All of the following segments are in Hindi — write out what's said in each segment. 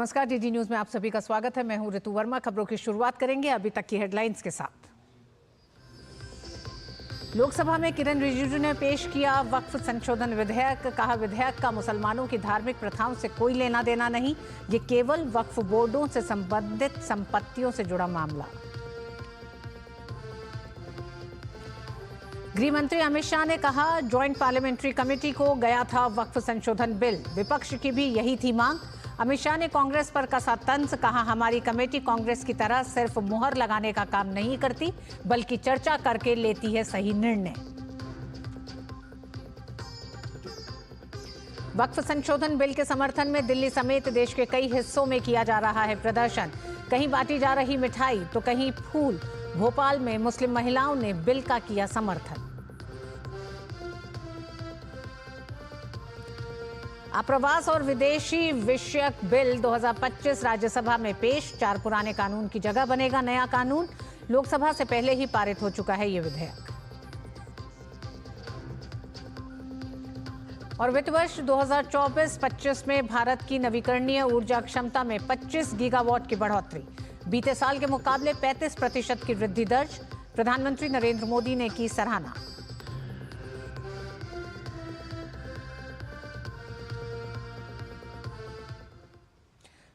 नमस्कार, डीडी न्यूज में आप सभी का स्वागत है। मैं हूं ऋतु वर्मा। खबरों की शुरुआत करेंगे अभी तक की हेडलाइंस के साथ। लोकसभा में किरण रिजिजू ने पेश किया वक्फ संशोधन विधेयक। कहा, विधेयक का मुसलमानों की धार्मिक प्रथाओं से कोई लेना देना नहीं, ये केवल वक्फ बोर्डों से संबंधित संपत्तियों से जुड़ा मामला। गृह मंत्री अमित शाह ने कहा, ज्वाइंट पार्लियामेंट्री कमेटी को गया था वक्फ संशोधन बिल, विपक्ष की भी यही थी मांग। अमित शाह ने कांग्रेस पर कसा तंज। कहा, हमारी कमेटी कांग्रेस की तरह सिर्फ मुहर लगाने का काम नहीं करती, बल्कि चर्चा करके लेती है सही निर्णय। वक्फ संशोधन बिल के समर्थन में दिल्ली समेत देश के कई हिस्सों में किया जा रहा है प्रदर्शन। कहीं बांटी जा रही मिठाई तो कहीं फूल। भोपाल में मुस्लिम महिलाओं ने बिल का किया समर्थन। आप्रवास और विदेशी विषयक बिल 2025 राज्यसभा में पेश। 4 पुराने कानून की जगह बनेगा नया कानून। लोकसभा से पहले ही पारित हो चुका है ये विधेयक। और वित्त वर्ष 2024-25 में भारत की नवीकरणीय ऊर्जा क्षमता में 25 गीगावाट की बढ़ोतरी। बीते साल के मुकाबले 35% की वृद्धि दर्ज। प्रधानमंत्री नरेंद्र मोदी ने की सराहना।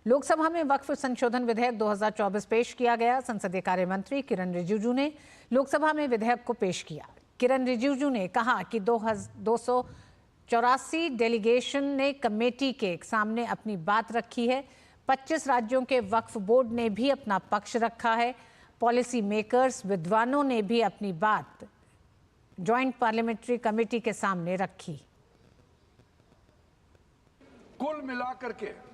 लोकसभा में वक्फ संशोधन विधेयक 2024 पेश किया गया। संसदीय कार्य मंत्री किरण रिजिजू ने लोकसभा में विधेयक को पेश किया। किरण रिजिजू ने कहा कि 284 डेलीगेशन ने कमेटी के सामने अपनी बात रखी है। 25 राज्यों के वक्फ बोर्ड ने भी अपना पक्ष रखा है। पॉलिसी मेकर्स, विद्वानों ने भी अपनी बात ज्वाइंट पार्लियामेंट्री कमेटी के सामने रखी। कुल मिलाकर के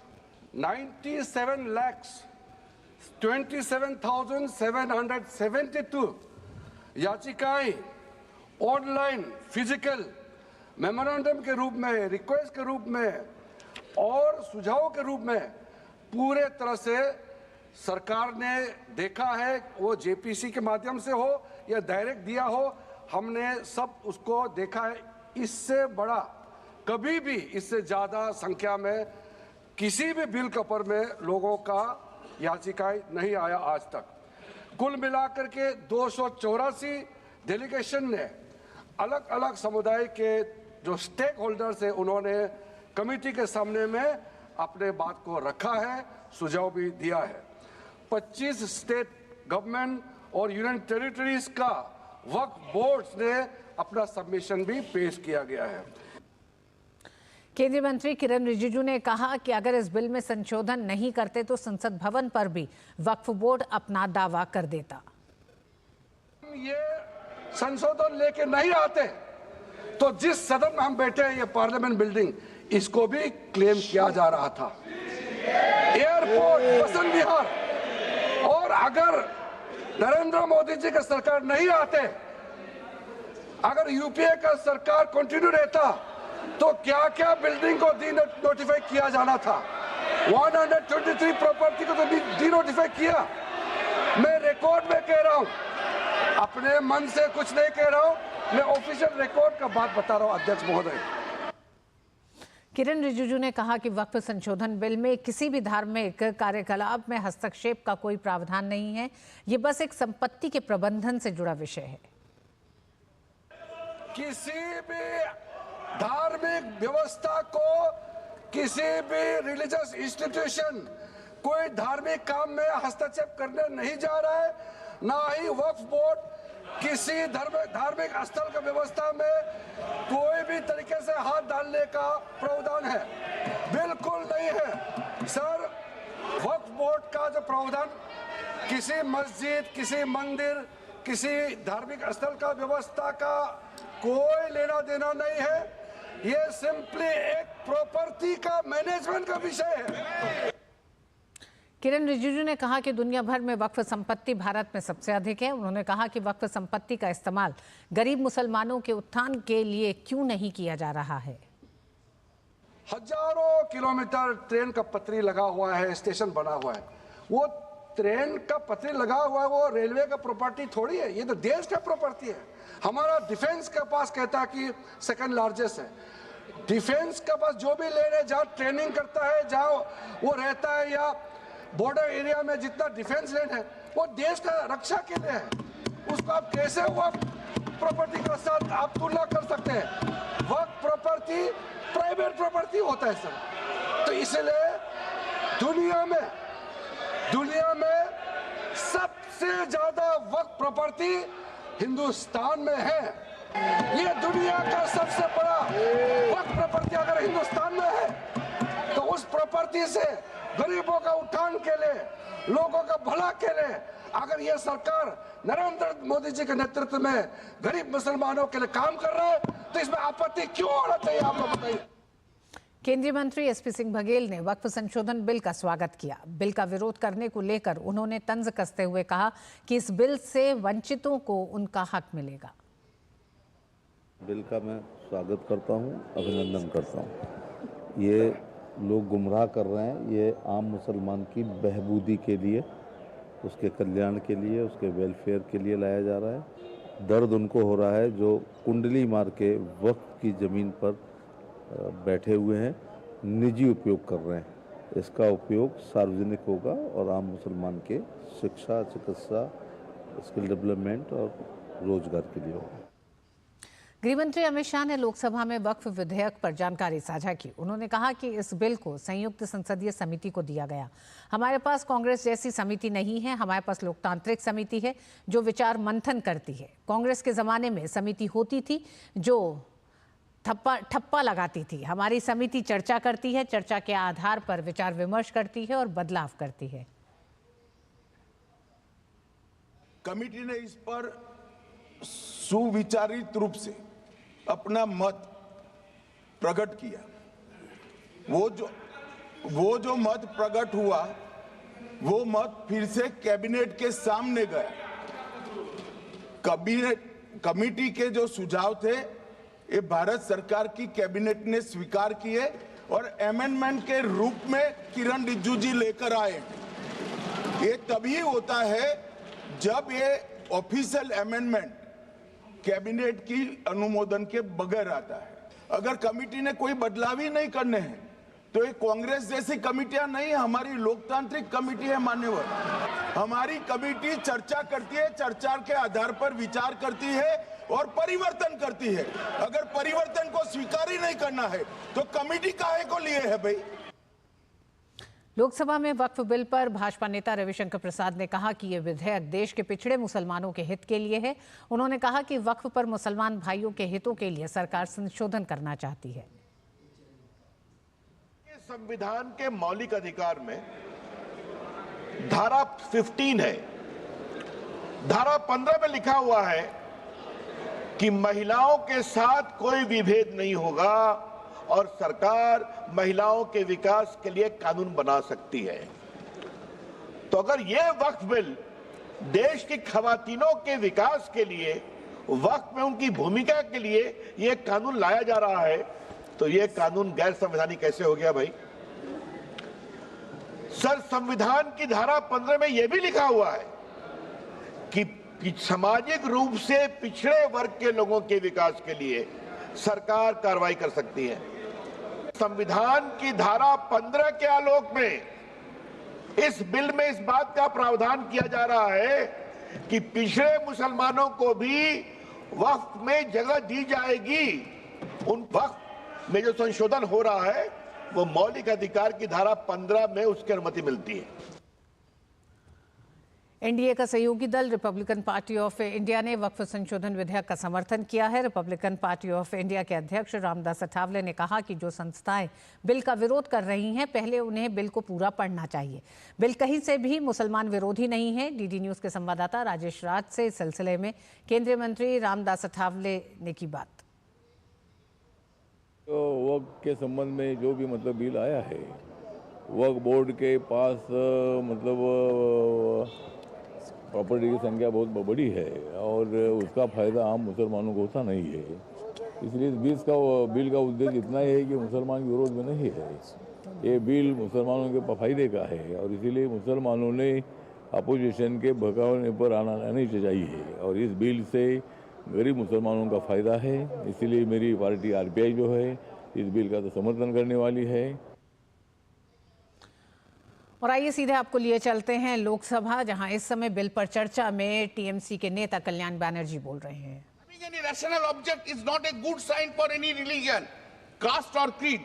97,27,772 याचिकाएं ऑनलाइन, फिजिकल, मेमोरेंडम के रूप में, रिक्वेस्ट के रूप में और सुझाव के रूप में पूरे तरह से सरकार ने देखा है। वो जेपीसी के माध्यम से हो या डायरेक्ट दिया हो, हमने सब उसको देखा है। इससे बड़ा कभी भी, इससे ज्यादा संख्या में किसी भी बिल के ऊपर में लोगों का याचिकाएं नहीं आया आज तक। कुल मिलाकर के 284 डेलीगेशन ने अलग अलग समुदाय के जो स्टेक होल्डर्स है, उन्होंने कमेटी के सामने में अपने बात को रखा है, सुझाव भी दिया है। 25 स्टेट गवर्नमेंट और यूनियन टेरिटरीज का वक्फ बोर्ड्स ने अपना सबमिशन भी पेश किया गया है। केंद्रीय मंत्री किरण रिजिजू ने कहा कि अगर इस बिल में संशोधन नहीं करते तो संसद भवन पर भी वक्फ बोर्ड अपना दावा कर देता। ये संशोधन लेके नहीं आते तो जिस सदन में हम बैठे हैं, ये पार्लियामेंट बिल्डिंग, इसको भी क्लेम किया जा रहा था। एयरपोर्ट, बसंत विहार, और अगर नरेंद्र मोदी जी का सरकार नहीं आते, अगर यूपीए का सरकार कंटिन्यू रहता, तो क्या क्या बिल्डिंग को डी नोटिफाई किया जाना था। 123 प्रॉपर्टी को तो डी नोटिफाई किया। मैं रिकॉर्ड में कह रहा हूं, अपने मन से कुछ नहीं कह रहा हूं, मैं ऑफिशियल रिकॉर्ड का बात बता रहा हूं। अध्यक्ष महोदय, किरण रिजिजू ने कहा कि वक्फ संशोधन बिल में किसी भी धार्मिक कार्यकलाप में हस्तक्षेप का कोई प्रावधान नहीं है। ये बस एक संपत्ति के प्रबंधन से जुड़ा विषय है। किसी भी धार्मिक व्यवस्था को, किसी भी रिलीजियस इंस्टीट्यूशन कोई धार्मिक काम में हस्तक्षेप करने नहीं जा रहा है। ना ही वक्फ बोर्ड किसी धार्मिक स्थल का व्यवस्था में कोई भी तरीके से हाथ डालने का प्रावधान है, बिल्कुल नहीं है सर। वक्फ बोर्ड का जो प्रावधान किसी मस्जिद, किसी मंदिर, किसी धार्मिक स्थल का व्यवस्था का कोई लेना देना नहीं है। ये सिंपली एक प्रॉपर्टी का मैनेजमेंट का विषय है। किरण रिजिजू ने कहा कि दुनिया भर में वक्फ संपत्ति भारत में सबसे अधिक है। उन्होंने कहा कि वक्फ संपत्ति का इस्तेमाल गरीब मुसलमानों के उत्थान के लिए क्यों नहीं किया जा रहा है। हजारों किलोमीटर ट्रेन का पटरी लगा हुआ है, स्टेशन बना हुआ है। वो ट्रेन का पटरी लगा हुआ है, वो रेलवे का प्रॉपर्टी थोड़ी है, ये तो देश का प्रॉपर्टी है। हमारा डिफेंस के पास कहता है कि सेकंड लार्जेस्ट है। डिफेंस का बस जो भी ले रहे, जहाँ ट्रेनिंग करता है, जहाँ वो रहता है, या बॉर्डर एरिया में जितना डिफेंस लैंड है वो देश का रक्षा के लिए है। उसको आप कैसे वक्त प्रॉपर्टी के साथ आप तुलना कर सकते हैं? वक्त प्रॉपर्टी प्राइवेट प्रॉपर्टी होता है सर। तो इसलिए दुनिया में सबसे ज्यादा वक्त प्रॉपर्टी हिंदुस्तान में है। ये दुनिया का सबसे बड़ा वक्त प्रॉपर्टी अगर हिंदुस्तान में है तो उस प्रॉपर्टी से गरीबों का उत्थान के लिए, लोगों का भला के लिए अगर ये सरकार नरेंद्र मोदी जी के नेतृत्व में गरीब मुसलमानों के लिए काम कर रहा है तो इसमें आपत्ति क्यों होना चाहिए, आप लोग बताइए। केंद्रीय मंत्री एसपी सिंह बघेल ने वक्फ संशोधन बिल का स्वागत किया। बिल का विरोध करने को लेकर उन्होंने तंज कसते हुए कहा कि इस बिल से वंचितों को उनका हक मिलेगा। बिल का मैं स्वागत करता हूं, अभिनंदन करता हूं। ये लोग गुमराह कर रहे हैं, ये आम मुसलमान की बहबूदी के लिए, उसके कल्याण के लिए, उसके वेलफेयर के लिए लाया जा रहा है। दर्द उनको हो रहा है जो कुंडली मार के वक्फ की ज़मीन पर बैठे हुए हैं, निजी उपयोग कर रहे हैं। इसका उपयोग सार्वजनिक होगा और आम मुसलमान के शिक्षा, चिकित्सा, स्किल डेवलपमेंट और रोजगार के लिए होगा। गृहमंत्री अमित शाह ने लोकसभा में वक्फ विधेयक पर जानकारी साझा की। उन्होंने कहा कि इस बिल को संयुक्त संसदीय समिति को दिया गया। हमारे पास कांग्रेस जैसी समिति नहीं है, हमारे पास लोकतांत्रिक समिति है जो विचार मंथन करती है। कांग्रेस के जमाने में समिति होती थी जो ठप्पा लगाती थी। हमारी समिति चर्चा करती है, चर्चा के आधार पर विचार विमर्श करती है और बदलाव करती है। कमेटी ने इस पर सुविचारित रूप से अपना मत प्रकट किया। वो जो मत प्रकट हुआ वो मत फिर से कैबिनेट के सामने गया। कमेटी के जो सुझाव थे ये भारत सरकार की कैबिनेट ने स्वीकार किए और अमेंडमेंट के रूप में किरण रिजिजू जी लेकर आए। ये तभी होता है जब ये ऑफिशियल अमेंडमेंट कैबिनेट की अनुमोदन के बगैर आता है। अगर कमेटी ने कोई बदलाव ही नहीं करने हैं तो ये कांग्रेस जैसी कमेटियां नहीं, हमारी लोकतांत्रिक कमेटी है मान्यवर। हमारी कमेटी चर्चा करती है, चर्चा के आधार पर विचार करती है और परिवर्तन करती है। अगर परिवर्तन को स्वीकार ही नहीं करना है तो कमेटी काहे को लिए है भाई। लोकसभा में वक्फ बिल पर भाजपा नेता रविशंकर प्रसाद ने कहा कि यह विधेयक देश के पिछड़े मुसलमानों के हित के लिए है। उन्होंने कहा कि वक्फ पर मुसलमान भाइयों के हितों के लिए सरकार संशोधन करना चाहती है। संविधान के मौलिक अधिकार में धारा 15 है। धारा 15 में लिखा हुआ है कि महिलाओं के साथ कोई विभेद नहीं होगा और सरकार महिलाओं के विकास के लिए कानून बना सकती है। तो अगर यह वक्फ बिल देश की खवातीनों के विकास के लिए, वक्फ में उनकी भूमिका के लिए यह कानून लाया जा रहा है तो यह कानून गैर संवैधानिक कैसे हो गया भाई? सर, संविधान की धारा 15 में यह भी लिखा हुआ है कि सामाजिक रूप से पिछड़े वर्ग के लोगों के विकास के लिए सरकार कार्रवाई कर सकती है। संविधान की धारा 15 के आलोक में इस बिल में इस बात का प्रावधान किया जा रहा है कि पिछड़े मुसलमानों को भी वक्फ में जगह दी जाएगी। उन वक्फ में जो संशोधन हो रहा है वो मौलिक अधिकार की धारा 15 में उसकी अनुमति मिलती है। एनडीए का सहयोगी दल रिपब्लिकन पार्टी ऑफ इंडिया ने वक्फ संशोधन विधेयक का समर्थन किया है। रिपब्लिकन पार्टी ऑफ इंडिया के अध्यक्ष रामदास अठावले ने कहा कि जो संस्थाएं बिल का विरोध कर रही हैं, पहले उन्हें बिल को पूरा पढ़ना चाहिए। बिल कहीं से भी मुसलमान विरोधी नहीं है। डीडी न्यूज के संवाददाता राजेश राज से इस सिलसिले में केंद्रीय मंत्री रामदास अठावले ने की बात। तो वक्फ के संबंध में जो भी मतलब बिल आया है, वक्फ बोर्ड के पास मतलब प्रॉपर्टी की संख्या बहुत बड़ी है और उसका फ़ायदा आम मुसलमानों को होता नहीं है। इसलिए इस बिल का उद्देश्य इतना ही है कि मुसलमान के विरोध में नहीं है। ये बिल मुसलमानों के फायदे का है और इसीलिए मुसलमानों ने अपोजिशन के भगाने पर आना नहीं चाहिए और इस बिल से गरीब मुसलमानों का फ़ायदा है। इसीलिए मेरी पार्टी आरपीआई जो है इस बिल का तो समर्थन करने वाली है। और आइए सीधे आपको लिए चलते हैं लोकसभा, जहां इस समय बिल पर चर्चा में टीएमसी के नेता कल्याण बैनर्जी बोल रहे हैं। Any rational object is not a good sign for any religion, caste or creed.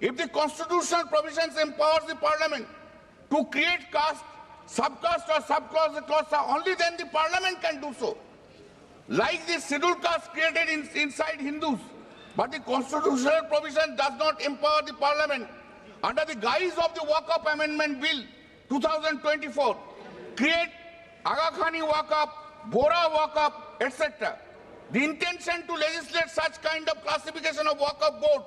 If the constitutional provisions empowers the parliament to create caste, subcaste or subclass, only then the parliament can do so. Like the scheduled caste created inside Hindus, but the constitutional provision does not empower the parliament under the guise of the Waqf Amendment Bill 2024, create Aga Khani Waqf, Bora Waqf, etc. The intention to legislate such kind of classification of Waqf board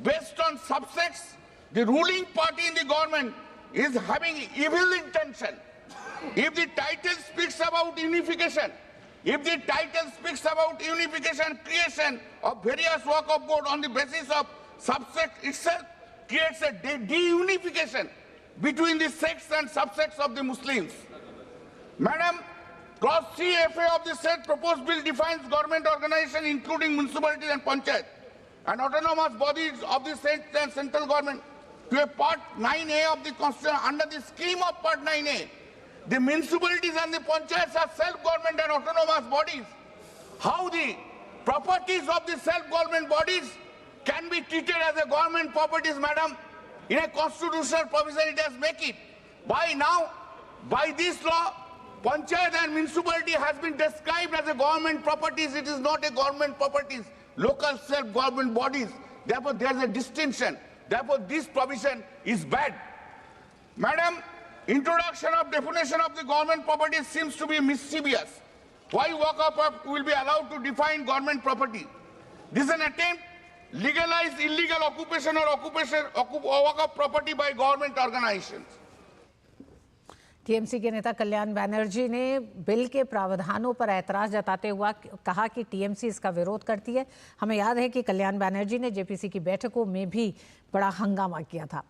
based on subsects, the ruling party in the government is having evil intention. If the title speaks about unification, creation of various Waqf board on the basis of subsect itself creates a de-unification between the sects and subsects of the Muslims. Madam, Clause 3FA of the said proposed bill defines government organization including municipalities and panchayat and autonomous bodies of the state and central government to a Part 9A of the Constitution. Under the scheme of Part 9A, the municipalities and the panchayats are self-government and autonomous bodies. How the properties of the self-government bodies can be treated as a government properties, madam? In a constitutional provision it has make it. By now, by this law, panchayat and municipality has been described as a government properties. It is not a government properties, local self-government bodies. Therefore, there is a distinction. Therefore, this provision is bad. Madam, introduction of definition of the government property seems to be mischievous. Why Waqf will be allowed to define government property? This is an attempt to legalize illegal occupation or Waqf property by government organizations. TMC के नेता कल्याण बैनर्जी ने बिल के प्रावधानों पर ऐतराज जताते हुए कहा कि टीएमसी इसका विरोध करती है। हमें याद है कि कल्याण बैनर्जी ने जेपीसी की बैठकों में भी बड़ा हंगामा किया था।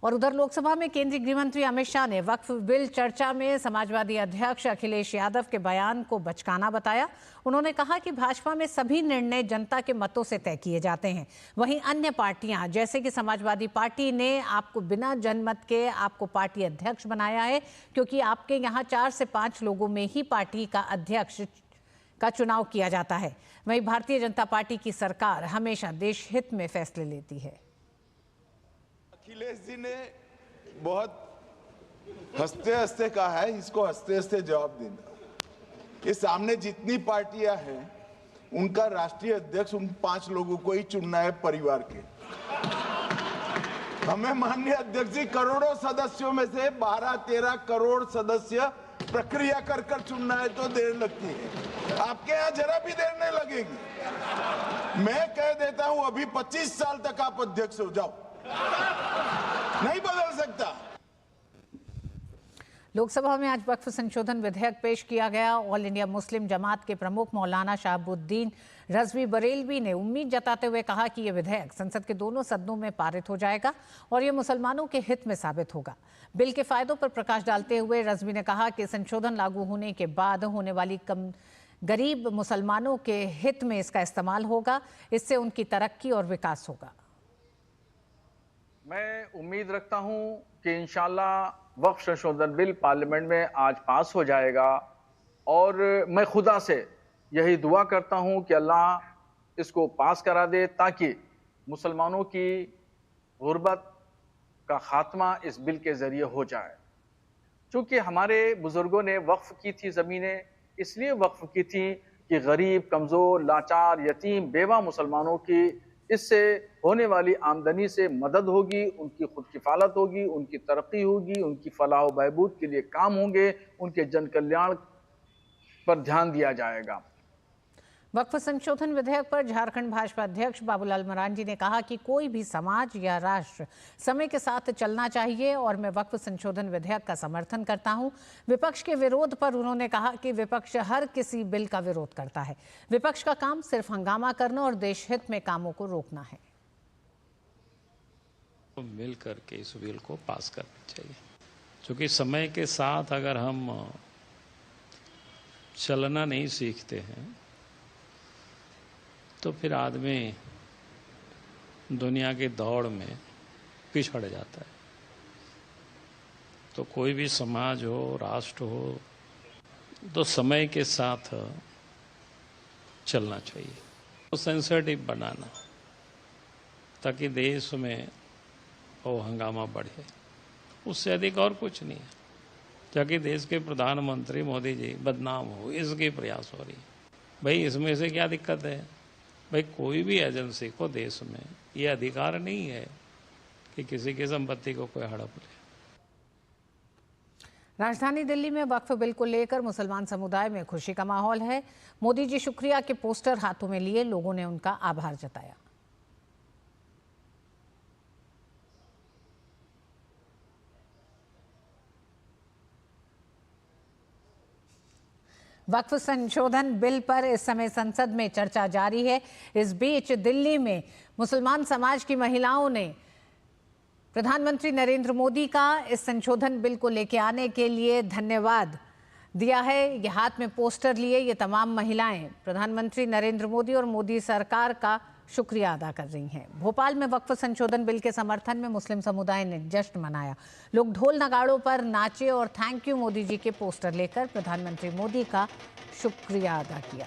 और उधर लोकसभा में केंद्रीय गृह मंत्री अमित शाह ने वक्फ बिल चर्चा में समाजवादी अध्यक्ष अखिलेश यादव के बयान को बचकाना बताया। उन्होंने कहा कि भाजपा में सभी निर्णय जनता के मतों से तय किए जाते हैं, वहीं अन्य पार्टियां जैसे कि समाजवादी पार्टी ने आपको बिना जनमत के आपको पार्टी अध्यक्ष बनाया है, क्योंकि आपके यहाँ 4 से 5 लोगों में ही पार्टी का अध्यक्ष का चुनाव किया जाता है। वहीं भारतीय जनता पार्टी की सरकार हमेशा देश हित में फैसले लेती है। अखिलेश जी ने बहुत हंसते हंसते कहा है, इसको हंसते हंसते जवाब देना। ये सामने जितनी पार्टियां हैं उनका राष्ट्रीय अध्यक्ष उन 5 लोगों को ही चुनना है परिवार के। हमें माननीय अध्यक्ष जी करोड़ों सदस्यों में से 12-13 करोड़ सदस्य प्रक्रिया कर कर चुनना है तो देर लगती है। आपके यहाँ जरा भी देर नहीं लगेगी। मैं कह देता हूं अभी 25 साल तक आप अध्यक्ष हो जाओ, नहीं बदल सकता। लोकसभा में आज वक्फ संशोधन विधेयक पेश किया गया। ऑल इंडिया मुस्लिम जमात के प्रमुख मौलाना शहाबुद्दीन रजवी बरेलवी ने उम्मीद जताते हुए कहा कि यह विधेयक संसद के दोनों सदनों में पारित हो जाएगा और यह मुसलमानों के हित में साबित होगा। बिल के फायदों पर प्रकाश डालते हुए रजवी ने कहा कि संशोधन लागू होने के बाद होने वाली गरीब मुसलमानों के हित में इसका इस्तेमाल होगा, इससे उनकी तरक्की और विकास होगा। मैं उम्मीद रखता हूं कि इंशाल्लाह वक्फ संशोधन बिल पार्लियामेंट में आज पास हो जाएगा और मैं खुदा से यही दुआ करता हूं कि अल्लाह इसको पास करा दे ताकि मुसलमानों की गुर्बत का खात्मा इस बिल के ज़रिए हो जाए। चूँकि हमारे बुज़ुर्गों ने वक्फ की थी ज़मीनें, इसलिए वक्फ की थी कि गरीब, कमज़ोर, लाचार, यतीम, बेवा मुसलमानों की इससे होने वाली आमदनी से मदद होगी, उनकी खुद किफ़ालत होगी, उनकी तरक्की होगी, उनकी फलाह व बहबूद के लिए काम होंगे, उनके जन कल्याण पर ध्यान दिया जाएगा। वक्फ संशोधन विधेयक पर झारखंड भाजपा अध्यक्ष बाबूलाल मरांडी ने कहा कि कोई भी समाज या राष्ट्र समय के साथ चलना चाहिए और मैं वक्फ संशोधन विधेयक का समर्थन करता हूं। विपक्ष के विरोध पर उन्होंने कहा कि विपक्ष हर किसी बिल का विरोध करता है। विपक्ष का काम सिर्फ हंगामा करना और देश हित में कामों को रोकना है। मिल करके इस बिल को पास करना चाहिए, क्योंकि समय के साथ अगर हम चलना नहीं सीखते हैं तो फिर आदमी दुनिया की दौड़ में पिछड़ जाता है। तो कोई भी समाज हो, राष्ट्र हो, तो समय के साथ चलना चाहिए, तो सेंसिटिव बनाना ताकि देश में वो हंगामा बढ़े, उससे अधिक और कुछ नहीं है। ताकि देश के प्रधानमंत्री मोदी जी बदनाम हो, इसके प्रयास हो रही है। भाई इसमें से क्या दिक्कत है? भाई कोई भी एजेंसी को देश में ये अधिकार नहीं है कि किसी की संपत्ति को कोई हड़प ले। राजधानी दिल्ली में वक्फ बिल को लेकर मुसलमान समुदाय में खुशी का माहौल है। मोदी जी शुक्रिया के पोस्टर हाथों में लिए लोगों ने उनका आभार जताया। वक्फ संशोधन बिल पर इस समय संसद में चर्चा जारी है। इस बीच दिल्ली में मुसलमान समाज की महिलाओं ने प्रधानमंत्री नरेंद्र मोदी का इस संशोधन बिल को लेकर आने के लिए धन्यवाद दिया है। ये हाथ में पोस्टर लिए ये तमाम महिलाएं प्रधानमंत्री नरेंद्र मोदी और मोदी सरकार का शुक्रिया अदा कर रही हैं। भोपाल में वक्फ संशोधन बिल के समर्थन में मुस्लिम समुदाय ने जश्न मनाया। लोग ढोल नगाड़ों पर नाचे और थैंक यू मोदी जी के पोस्टर लेकर प्रधानमंत्री मोदी का शुक्रिया अदा किया।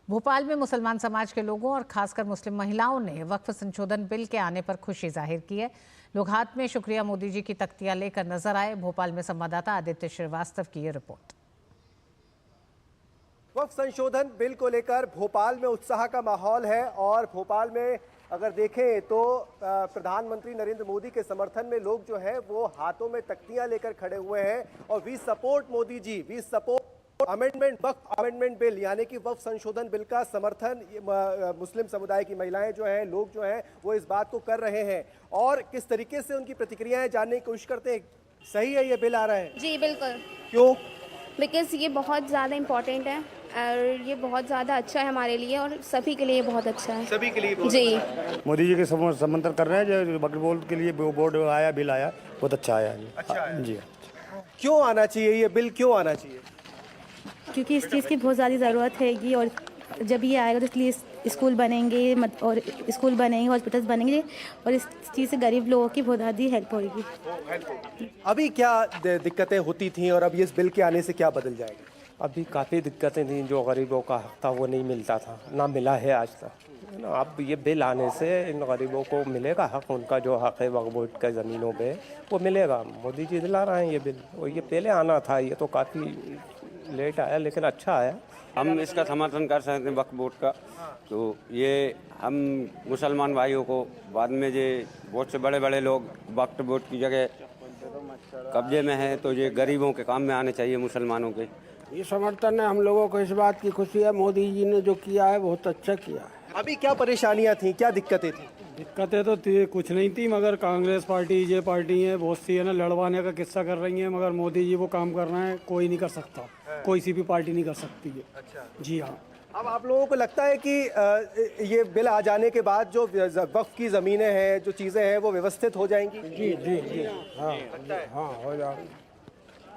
भोपाल में मुसलमान समाज के लोगों और खासकर मुस्लिम महिलाओं ने वक्फ संशोधन बिल के आने पर खुशी जाहिर की है। लोग हाथ में शुक्रिया मोदी जी की तख्तियां लेकर नजर आए। भोपाल में संवाददाता आदित्य श्रीवास्तव की ये रिपोर्ट। वक्फ संशोधन बिल को लेकर भोपाल में उत्साह का माहौल है और भोपाल में अगर देखें तो प्रधानमंत्री नरेंद्र मोदी के समर्थन में लोग जो है वो हाथों में तख्तियां लेकर खड़े हुए हैं और we support Modi ji, we support amendment, वक्फ अमेंडमेंट बिल यानी कि वक्फ संशोधन बिल का समर्थन मुस्लिम समुदाय की महिलाएं जो हैं, लोग जो हैं वो इस बात को कर रहे हैं और किस तरीके से उनकी प्रतिक्रियाएं जानने की कोशिश करते हैं। सही है ये बिल आ रहा है? जी बिल्कुल। क्यों? बिकॉज ये बहुत ज़्यादा इम्पोर्टेंट है और ये बहुत ज़्यादा अच्छा है हमारे लिए और सभी के लिए बहुत अच्छा है। सभी के लिए जी। मोदी जी के समर्थन कर रहे हैं। जो वक्फ बोर्ड के लिए बोर्ड आया, बिल आया, बहुत अच्छा आया। अच्छा है। जी। क्यों आना चाहिए ये बिल, क्यों आना चाहिए? क्योंकि इस चीज़ की बहुत ज़्यादा ज़रूरत हैगी और जब ये आएगा तो इसलिए स्कूल बनेंगे और स्कूल बनेंगे, हॉस्पिटल्स बनेंगे और इस चीज़ से गरीब लोगों की बहुत ज़्यादा हेल्प होगी। अभी क्या दिक्कतें होती थी और अब इस बिल के आने से क्या बदल जाएगा? अभी काफ़ी दिक्कतें थी, जो गरीबों का हक था वो नहीं मिलता था, ना मिला है आज तक। अब ये बिल आने से इन गरीबों को मिलेगा हक, उनका जो हक है वक्फ बोर्ड के ज़मीनों पे वो मिलेगा। मोदी जी दिला रहे हैं ये बिल, और ये पहले आना था, ये तो काफ़ी लेट आया लेकिन अच्छा आया। हम इसका समर्थन कर सकते हैं वक्फ बोर्ड का, तो ये हम मुसलमान भाइयों को बाद में ये बहुत से बड़े बड़े लोग वक्फ बोर्ड की जगह कब्जे में हैं, तो ये गरीबों के काम में आने चाहिए मुसलमानों के। ये समर्थन है, हम लोगों को इस बात की खुशी है, मोदी जी ने जो किया है बहुत अच्छा किया है। अभी क्या परेशानियां थी, क्या दिक्कतें थी? दिक्कतें तो कुछ नहीं थी, मगर कांग्रेस पार्टी, ये पार्टी है बहुत सी है ना, लड़वाने का किस्सा कर रही है, मगर मोदी जी वो काम कर रहे हैं, कोई नहीं कर सकता, कोई सी भी पार्टी नहीं कर सकती है। अच्छा। जी हाँ। अब आप लोगों को लगता है कि ये बिल आ जाने के बाद जो वक्फ की ज़मीनें हैं, जो चीज़ें हैं वो व्यवस्थित हो जाएंगी? जी जी जी हाँ हाँ हो जाएगी।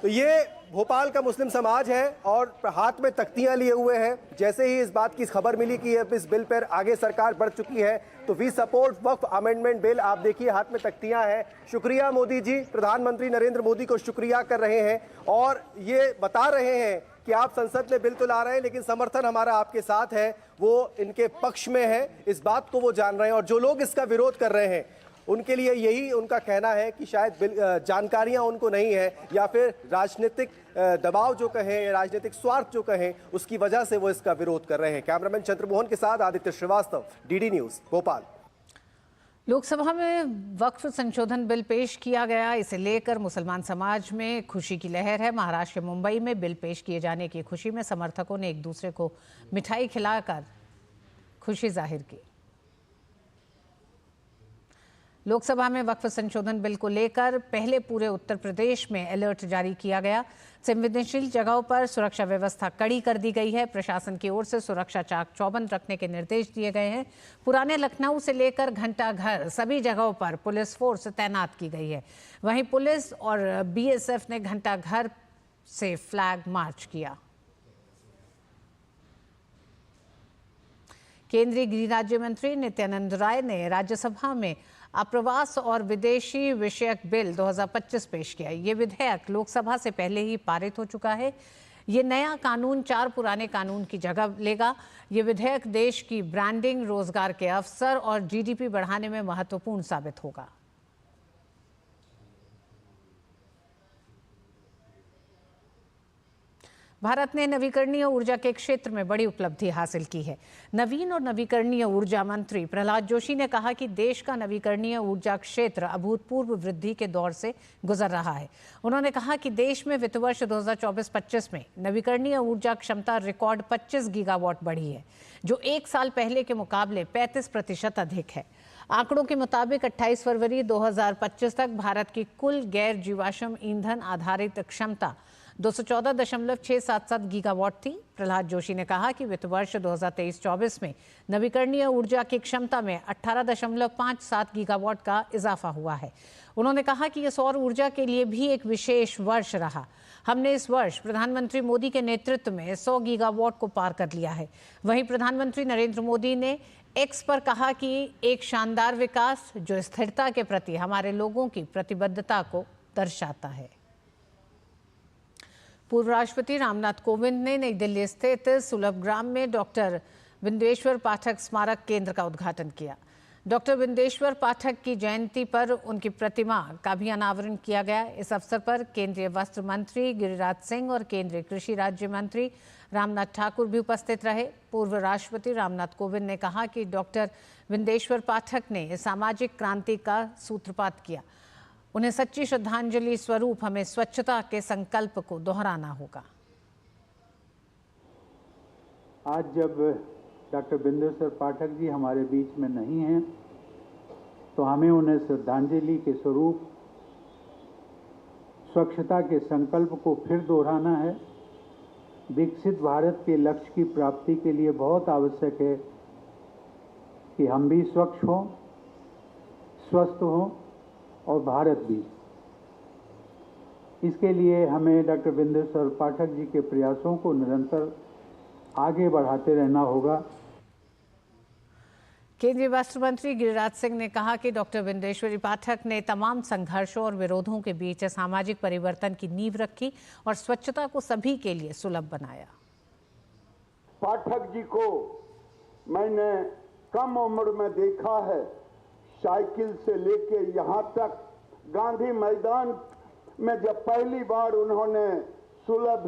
तो ये भोपाल का मुस्लिम समाज है और हाथ में तख्तियां लिए हुए हैं। जैसे ही इस बात की खबर मिली कि इस बिल पर आगे सरकार बढ़ चुकी है तो वी सपोर्ट वक्फ अमेंडमेंट बिल। आप देखिए हाथ में तख्तियां हैं। शुक्रिया मोदी जी, प्रधानमंत्री नरेंद्र मोदी को शुक्रिया कर रहे हैं और ये बता रहे हैं कि आप संसद में बिल तो ला रहे हैं लेकिन समर्थन हमारा आपके साथ है, वो इनके पक्ष में है, इस बात को वो जान रहे हैं। और जो लोग इसका विरोध कर रहे हैं उनके लिए यही उनका कहना है कि शायद जानकारियां उनको नहीं है या फिर राजनीतिक दबाव जो कहें, राजनीतिक स्वार्थ जो कहें, उसकी वजह से वो इसका विरोध कर रहे हैं। कैमरामैन चंद्रमोहन के साथ आदित्य श्रीवास्तव, डीडी न्यूज़, भोपाल। लोकसभा में वक्फ संशोधन बिल पेश किया गया, इसे लेकर मुसलमान समाज में खुशी की लहर है। महाराष्ट्र के मुंबई में बिल पेश किए जाने की खुशी में समर्थकों ने एक दूसरे को मिठाई खिलाकर खुशी जाहिर की। लोकसभा में वक्फ संशोधन बिल को लेकर पहले पूरे उत्तर प्रदेश में अलर्ट जारी किया गया। संवेदनशील जगहों पर सुरक्षा व्यवस्था कड़ी कर दी गई है। प्रशासन की ओर से सुरक्षा चाक चौबंद रखने के निर्देश दिए गए हैं। पुराने लखनऊ से लेकर घंटाघर सभी जगहों पर पुलिस फोर्स तैनात की गई है। वहीं पुलिस और बीएसएफ ने घंटाघर से फ्लैग मार्च किया। केंद्रीय गृह राज्य मंत्री नित्यानंद राय ने राज्यसभा में आप्रवास और विदेशी विषयक बिल 2025 पेश किया। ये विधेयक लोकसभा से पहले ही पारित हो चुका है। ये नया कानून 4 पुराने कानून की जगह लेगा। ये विधेयक देश की ब्रांडिंग, रोजगार के अवसर और जीडीपी बढ़ाने में महत्वपूर्ण साबित होगा। भारत ने नवीकरणीय ऊर्जा के क्षेत्र में बड़ी उपलब्धि हासिल की है। नवीन और नवीकरणीय ऊर्जा मंत्री प्रहलाद जोशी ने कहा कि देश का नवीकरणीय ऊर्जा क्षेत्र अभूतपूर्व वृद्धि के दौर से गुजर रहा है। उन्होंने कहा कि देश में वित्त वर्ष 2024-25 में नवीकरणीय ऊर्जा क्षमता रिकॉर्ड 25 गीगावाट बढ़ी है, जो 1 साल पहले के मुकाबले 35% अधिक है। आंकड़ों के मुताबिक 28 फरवरी 2025 तक भारत की कुल गैर जीवाश्म ईंधन आधारित क्षमता 214.677 गीगावाट थी। प्रहलाद जोशी ने कहा कि वित्त वर्ष 2023-24 में नवीकरणीय ऊर्जा की क्षमता में 18.57 गीगावाट का इजाफा हुआ है। उन्होंने कहा कि यह सौर ऊर्जा के लिए भी एक विशेष वर्ष रहा। हमने इस वर्ष प्रधानमंत्री मोदी के नेतृत्व में 100 गीगावाट को पार कर लिया है। वहीं प्रधानमंत्री नरेंद्र मोदी ने एक्स पर कहा कि एक शानदार विकास जो स्थिरता के प्रति हमारे लोगों की प्रतिबद्धता को दर्शाता है। पूर्व राष्ट्रपति रामनाथ कोविंद ने नई दिल्ली स्थित सुलभग्राम में डॉक्टर बिंदेश्वर पाठक स्मारक केंद्र का उद्घाटन किया। डॉक्टर बिंदेश्वर पाठक की जयंती पर उनकी प्रतिमा का भी अनावरण किया गया। इस अवसर पर केंद्रीय वस्त्र मंत्री गिरिराज सिंह और केंद्रीय कृषि राज्य मंत्री रामनाथ ठाकुर भी उपस्थित रहे। पूर्व राष्ट्रपति रामनाथ कोविंद ने कहा कि डॉक्टर बिंदेश्वर पाठक ने सामाजिक क्रांति का सूत्रपात किया। उन्हें सच्ची श्रद्धांजलि स्वरूप हमें स्वच्छता के संकल्प को दोहराना होगा। आज जब डॉक्टर बिंदेश्वर पाठक जी हमारे बीच में नहीं हैं, तो हमें उन्हें श्रद्धांजलि के स्वरूप स्वच्छता के संकल्प को फिर दोहराना है। विकसित भारत के लक्ष्य की प्राप्ति के लिए बहुत आवश्यक है कि हम भी स्वच्छ हों, स्वस्थ हों और भारत भी। इसके लिए हमें डॉक्टर बिंदेश्वर पाठक जी के प्रयासों को निरंतर आगे बढ़ाते रहना होगा। केंद्रीय वस्त्र मंत्री गिरिराज सिंह ने कहा कि डॉक्टर बिंदेश्वरी पाठक ने तमाम संघर्षों और विरोधों के बीच सामाजिक परिवर्तन की नींव रखी और स्वच्छता को सभी के लिए सुलभ बनाया। पाठक जी को मैंने कम उम्र में देखा है, साइकिल से लेके यहाँ तक गांधी मैदान में जब पहली बार उन्होंने सुलभ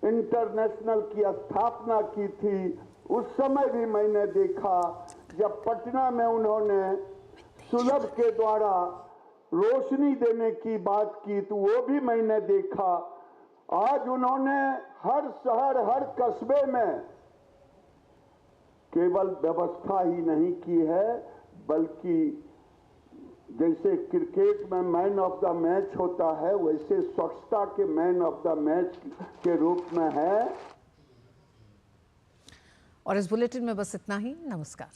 इंटरनेशनल की स्थापना की थी, उस समय भी मैंने देखा। जब पटना में उन्होंने सुलभ के द्वारा रोशनी देने की बात की तो वो भी मैंने देखा। आज उन्होंने हर शहर, हर कस्बे में केवल व्यवस्था ही नहीं की है, बल्कि जैसे क्रिकेट में मैन ऑफ द मैच होता है, वैसे स्वच्छता के मैन ऑफ द मैच के रूप में है। और इस बुलेटिन में बस इतना ही। नमस्कार।